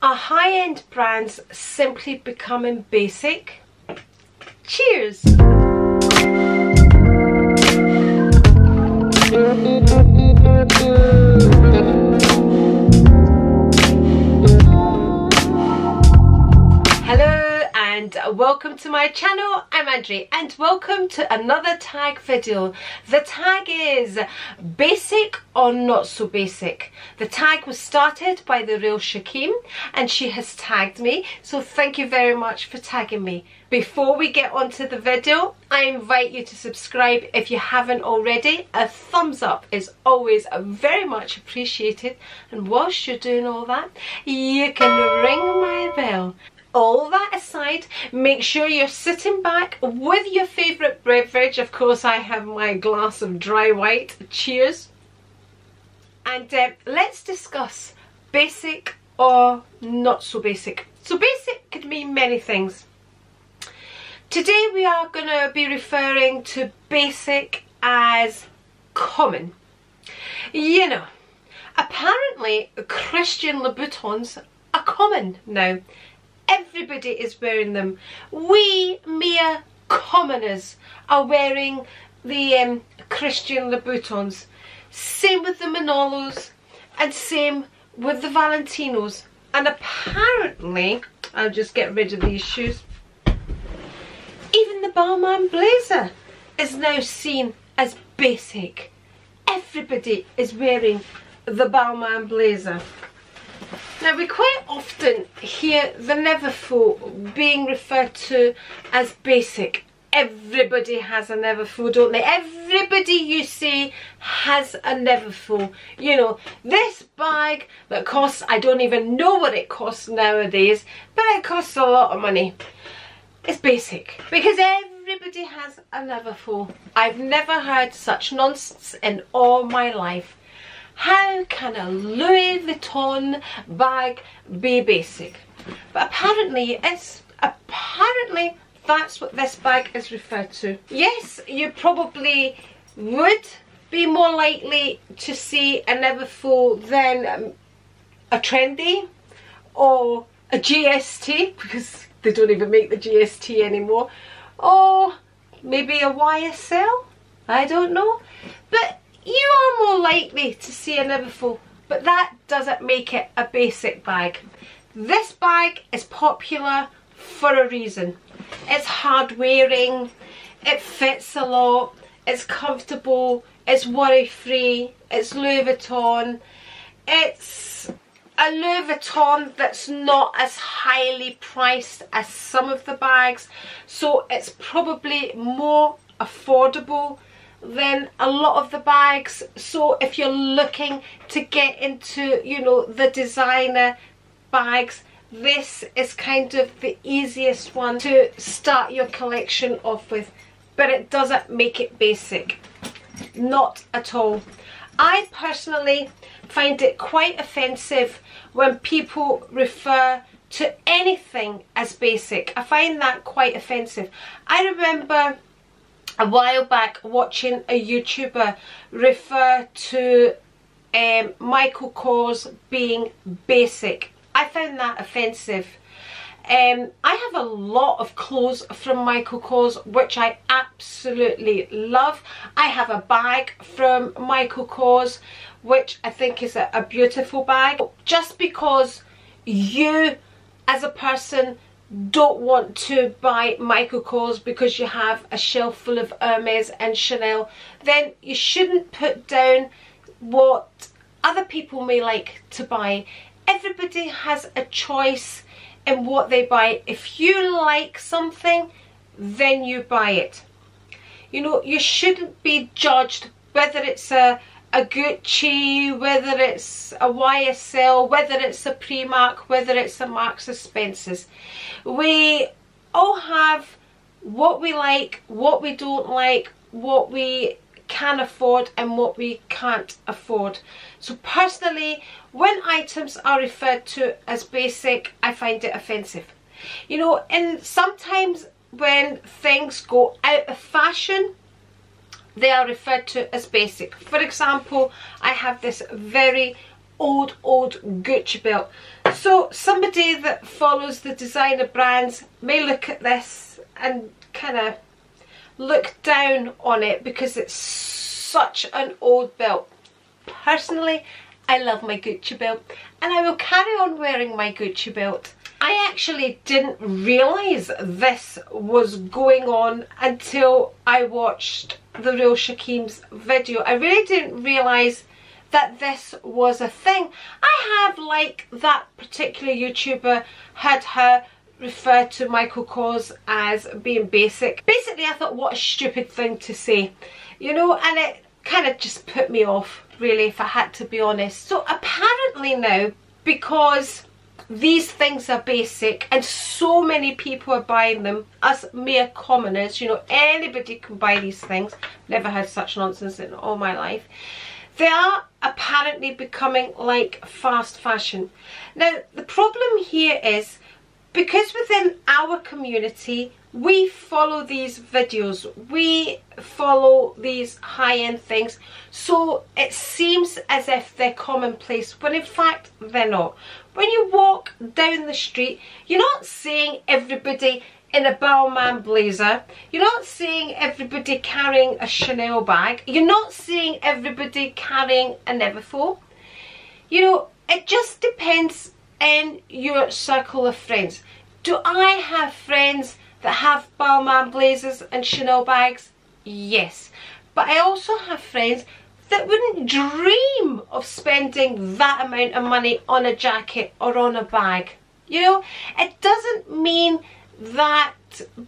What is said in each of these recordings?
Are high-end brands simply becoming basic? Cheers! Hello and welcome to my channel. I'm Andri and welcome to another tag video. The tag is basic or not so basic. The tag was started by the real Shakim and she has tagged me, so thank you very much for tagging me. Before we get on to the video, I invite you to subscribe if you haven't already. A thumbs up is always very much appreciated, and whilst you're doing all that, you can ring my bell. All that aside, make sure you're sitting back with your favourite beverage. Of course, I have my glass of dry white. Cheers. And let's discuss basic or not so basic. So basic could mean many things. Today we are going to be referring to basic as common. You know, apparently Christian Louboutins are common now. Everybody is wearing them. We mere commoners are wearing the Christian Louboutins. Same with the Manolos and same with the Valentinos. And apparently, I'll just get rid of these shoes, even the Balmain blazer is now seen as basic. Everybody is wearing the Balmain blazer. Now we quite often hear the Neverfull being referred to as basic. Everybody has a Neverfull, don't they? Everybody you see has a Neverfull. You know, this bag that costs, I don't even know what it costs nowadays, but it costs a lot of money. It's basic because everybody has a Neverfull. I've never heard such nonsense in all my life. How can a Louis Vuitton bag be basic? But apparently it's, apparently that's what this bag is referred to. Yes, you probably would be more likely to see a Neverfull than a Trendy or a GST, because they don't even make the GST anymore, or maybe a YSL, I don't know. But you are more likely to see a Neverfull, but that doesn't make it a basic bag. This bag is popular for a reason. It's hard wearing, it fits a lot, it's comfortable, it's worry free, it's Louis Vuitton. It's a Louis Vuitton that's not as highly priced as some of the bags, so it's probably more affordable than a lot of the bags. So if you're looking to get into, you know, the designer bags, this is kind of the easiest one to start your collection off with, but it doesn't make it basic, not at all. I personally find it quite offensive when people refer to anything as basic. I find that quite offensive. I remember a while back watching a YouTuber refer to Michael Kors being basic. I found that offensive. I have a lot of clothes from Michael Kors which I absolutely love. I have a bag from Michael Kors which I think is a beautiful bag. Just because you as a person don't want to buy Michael Kors because you have a shelf full of Hermes and Chanel, then you shouldn't put down what other people may like to buy. Everybody has a choice in what they buy. If you like something, then you buy it. You know, you shouldn't be judged whether it's a Gucci, whether it's a YSL, whether it's a Primark, whether it's a Marks and Spencer's. We all have what we like, what we don't like, what we can afford and what we can't afford. So personally, when items are referred to as basic, I find it offensive. You know, and sometimes when things go out of fashion, they are referred to as basic. For example, I have this very old Gucci belt. So somebody that follows the designer brands may look at this and kind of look down on it because it's such an old belt. Personally, I love my Gucci belt and I will carry on wearing my Gucci belt. I actually didn't realise this was going on until I watched the Real Shakim's video. I really didn't realise that this was a thing. I have, like that particular YouTuber, had her refer to my COCOs as being basic. Basically, I thought, what a stupid thing to say, you know, and it kind of just put me off, really, if I had to be honest. So apparently now, because these things are basic and so many people are buying them, us mere commoners, you know, anybody can buy these things. Never had such nonsense in all my life. They are apparently becoming like fast fashion. Now, the problem here is, because within our community, we follow these videos, we follow these high-end things, so it seems as if they're commonplace, when in fact they're not. When you walk down the street, you're not seeing everybody in a Balmain blazer, you're not seeing everybody carrying a Chanel bag, you're not seeing everybody carrying a Neverfull. You know, it just depends in your circle of friends. Do I have friends that have Balmain blazers and Chanel bags? Yes. But I also have friends that wouldn't dream of spending that amount of money on a jacket or on a bag. You know, it doesn't mean that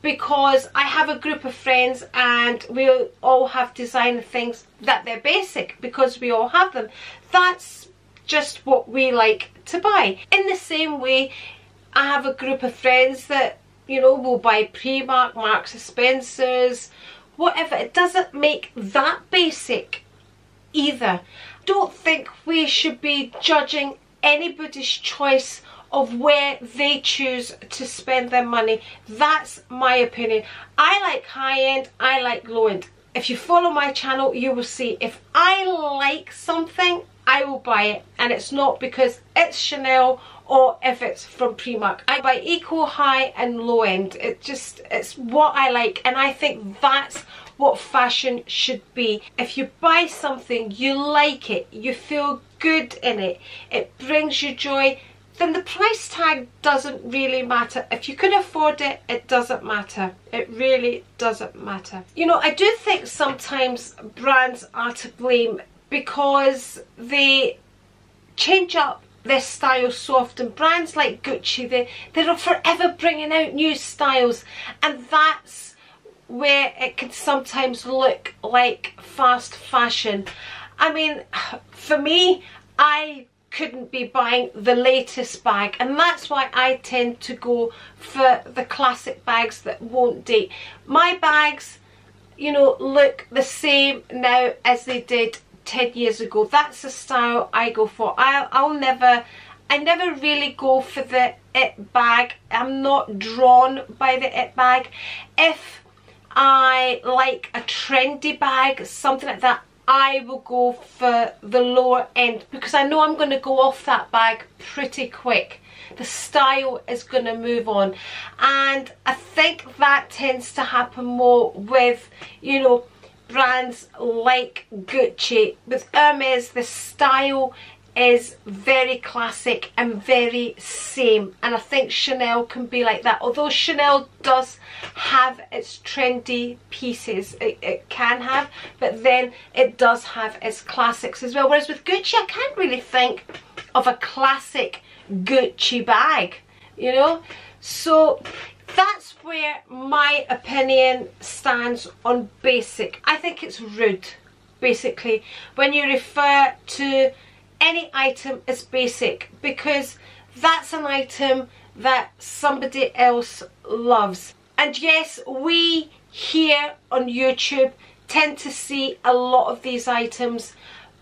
because I have a group of friends and we all have designer things that they're basic, because we all have them. That's just what we like to buy. In the same way, I have a group of friends that, you know, will buy Primark, Marks and Spencer's, whatever. It doesn't make that basic either. Don't think we should be judging anybody's choice of where they choose to spend their money. That's my opinion. I like high-end, I like low-end. If you follow my channel, you will see if I like something, I will buy it, and it's not because it's Chanel or if it's from Primark. I buy equal high and low end. It's what I like, and I think that's what fashion should be. If you buy something, you like it, you feel good in it, it brings you joy, then the price tag doesn't really matter. If you can afford it, it doesn't matter. It really doesn't matter. You know, I do think sometimes brands are to blame because they change up their styles so often. Brands like Gucci, they're forever bringing out new styles, and that's where it can sometimes look like fast fashion. I mean, for me, I couldn't be buying the latest bag, and that's why I tend to go for the classic bags that won't date. My bags, you know, look the same now as they did 10 years ago. That's the style I go for. I never really go for the it bag. I'm not drawn by the it bag. If I like a trendy bag, something like that, I will go for the lower end, because I know I'm going to go off that bag pretty quick. The style is going to move on, and I think that tends to happen more with, you know, brands like Gucci. With Hermes, the style is very classic and very same, and I think Chanel can be like that. Although Chanel does have its trendy pieces, it can have, but then it does have its classics as well. Whereas with Gucci, I can't really think of a classic Gucci bag, you know. So that's where my opinion stands on basic. I think it's rude, basically, when you refer to any item as basic, because that's an item that somebody else loves. And yes, we here on YouTube tend to see a lot of these items,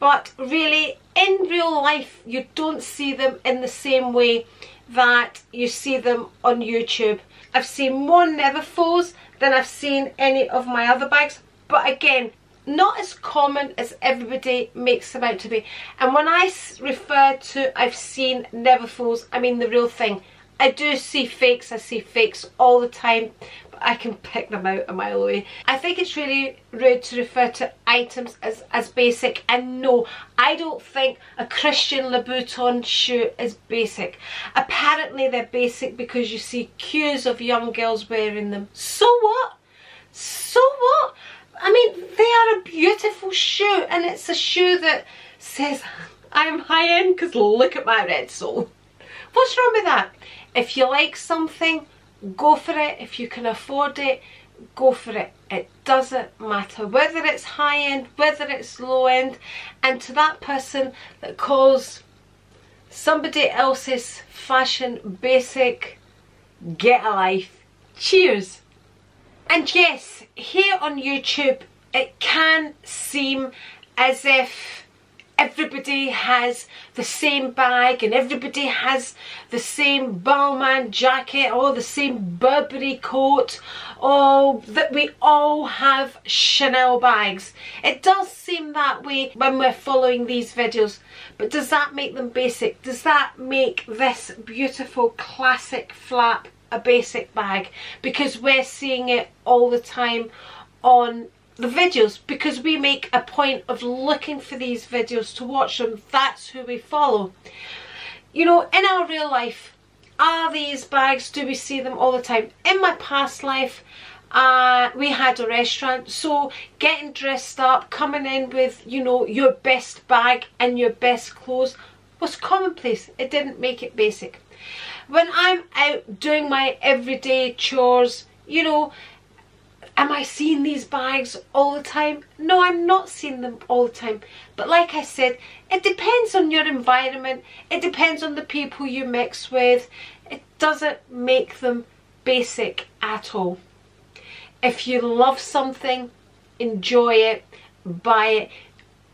but really in real life you don't see them in the same way that you see them on YouTube. I've seen more Neverfulls than I've seen any of my other bags, but again, not as common as everybody makes them out to be. And when I refer to I've seen never falls, I mean the real thing. I do see fakes, I see fakes all the time, but I can pick them out a mile away. I think it's really rude to refer to items as basic, and no, I don't think a Christian Louboutin shoe is basic. Apparently they're basic because you see queues of young girls wearing them. So what? So what? I mean, they are a beautiful shoe, and it's a shoe that says I'm high-end because look at my red sole. What's wrong with that? If you like something, go for it. If you can afford it, go for it. It doesn't matter whether it's high-end, whether it's low-end. And to that person that calls somebody else's fashion basic, get a life. Cheers. And yes, here on YouTube, it can seem as if everybody has the same bag and everybody has the same Balmain jacket or the same Burberry coat, or that we all have Chanel bags. It does seem that way when we're following these videos, but does that make them basic? Does that make this beautiful classic flap a basic bag because we're seeing it all the time on the videos, because we make a point of looking for these videos to watch them? That's who we follow. You know, in our real life, are these bags, do we see them all the time? In my past life, we had a restaurant, so getting dressed up, coming in with, you know, your best bag and your best clothes was commonplace. It didn't make it basic. When I'm out doing my everyday chores, you know, am I seeing these bags all the time? No, I'm not seeing them all the time. But like I said, it depends on your environment. It depends on the people you mix with. It doesn't make them basic at all. If you love something, enjoy it, buy it.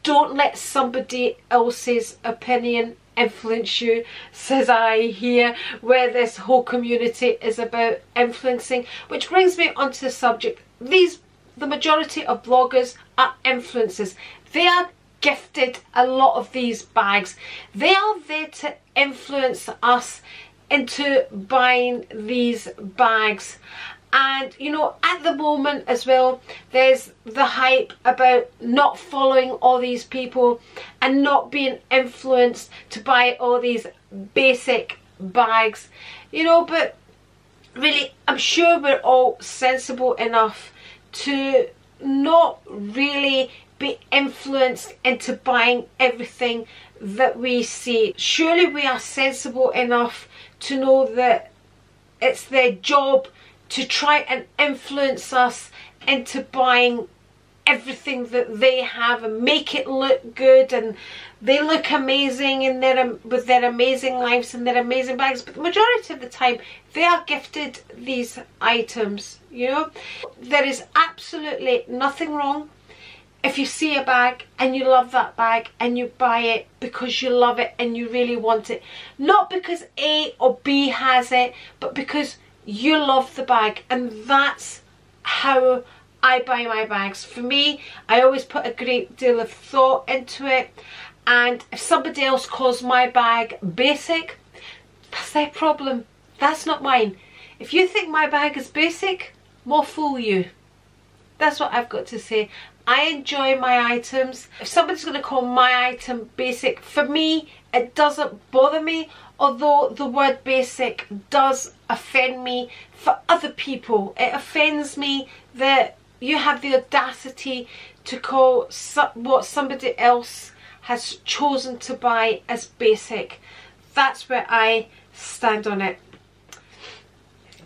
Don't let somebody else's opinion influence you, says I here, where this whole community is about influencing. Which brings me onto the subject. The majority of bloggers are influencers. They are gifted a lot of these bags. They are there to influence us into buying these bags. And you know, at the moment as well, there's the hype about not following all these people and not being influenced to buy all these basic bags, you know. But really, I'm sure we're all sensible enough to not really be influenced into buying everything that we see. Surely we are sensible enough to know that it's their job to try and influence us into buying everything that they have and make it look good, and they look amazing in with their amazing lives and their amazing bags. But the majority of the time they are gifted these items, you know. There is absolutely nothing wrong if you see a bag and you love that bag and you buy it because you love it and you really want it, not because A or B has it, but because you love the bag. And that's how I buy my bags. For me, I always put a great deal of thought into it, and if somebody else calls my bag basic, that's their problem. That's not mine. If you think my bag is basic, more fool you. That's what I've got to say. I enjoy my items. If somebody's going to call my item basic, for me, it doesn't bother me, although the word basic does offend me. For other people, it offends me that you have the audacity to call what somebody else has chosen to buy as basic. That's where I stand on it.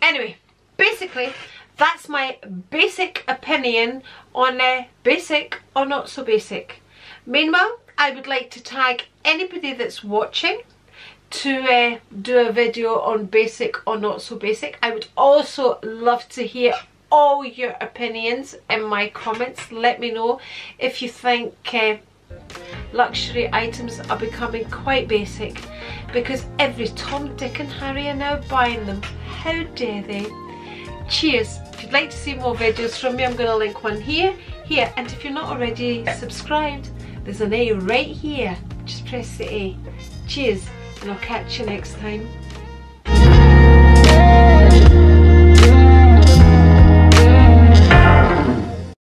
Anyway, basically, that's my basic opinion on basic or not so basic. Meanwhile, I would like to tag anybody that's watching to do a video on basic or not so basic. I would also love to hear all your opinions in my comments. Let me know if you think luxury items are becoming quite basic, because every Tom, Dick and Harry are now buying them. How dare they? Cheers. If you'd like to see more videos from me, I'm going to link one here, here. And if you're not already subscribed, there's an A right here. Just press the A. Cheers, and I'll catch you next time.